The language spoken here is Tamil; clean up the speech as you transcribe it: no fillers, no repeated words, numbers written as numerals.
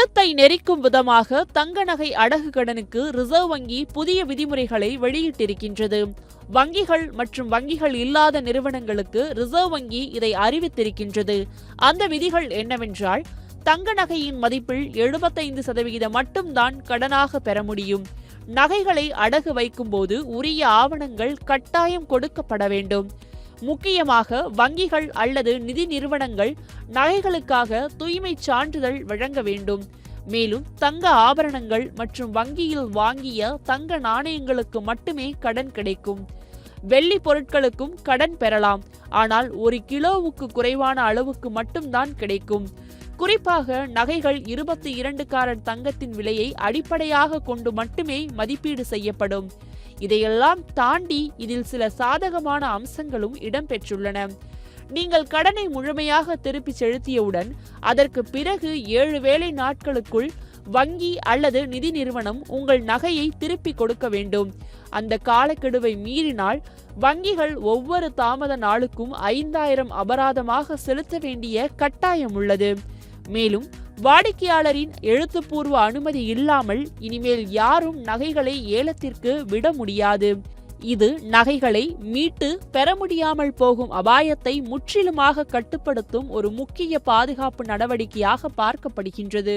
கழுத்தை நெரிக்கும் விதமாக தங்க நகை அடகு கடனுக்கு ரிசர்வ் வங்கி புதிய விதிமுறைகளை வெளியிட்டிருக்கின்றது. வங்கிகள் மற்றும் வங்கிகள் இல்லாத நிறுவனங்களுக்கு ரிசர்வ் வங்கி இதை அறிவித்திருக்கின்றது. அந்த விதிகள் என்னவென்றால், தங்க நகையின் மதிப்பில் 75% மட்டும்தான் கடனாக பெற முடியும். நகைகளை அடகு வைக்கும்போது உரிய ஆவணங்கள் கட்டாயம் கொடுக்கப்பட வேண்டும். முக்கியமாக வங்கிகள் அல்லது நிதி நிறுவனங்கள் நகைகளுக்காக தூய்மை சான்றிதழ் வழங்க வேண்டும். மேலும் தங்க ஆபரணங்கள் மற்றும் வங்கியில் வாங்கிய தங்க நாணயங்களுக்கு மட்டுமே கடன் கிடைக்கும். வெள்ளி பொருட்களுக்கும் கடன் பெறலாம், ஆனால் 1 கிலோவுக்கு குறைவான அளவுக்கு மட்டும்தான் கிடைக்கும். குறிப்பாக நகைகள் 22 காரட் தங்கத்தின் விலையை அடிப்படையாக கொண்டு மட்டுமே மதிப்பீடு செய்யப்படும். இதையெல்லாம் தாண்டி இதில் சில சாதகமான அம்சங்களும் இடம்பெற்றுள்ளன. நீங்கள் கடனை முழுமையாக திருப்பி செலுத்தியவுடன் அதற்கு பிறகு 7 வேலை நாட்களுக்குள் வங்கி அல்லது நிதி நிறுவனம் உங்கள் நகையை திருப்பி கொடுக்க வேண்டும். அந்த காலக்கெடுவை மீறினால் வங்கிகள் ஒவ்வொரு தாமத நாளுக்கும் 5000 அபராதமாக செலுத்த வேண்டிய கட்டாயம் உள்ளது. மேலும் வாடிக்கையாளரின் எழுத்துப்பூர்வ அனுமதி இல்லாமல் இனிமேல் யாரும் நகைகளை ஏலத்திற்கு விட முடியாது. இது நகைகளை மீட்டு பெற முடியாமல் போகும் அபாயத்தை முற்றிலுமாக கட்டுப்படுத்தும் ஒரு முக்கிய பாதுகாப்பு நடவடிக்கையாக பார்க்கப்படுகின்றது.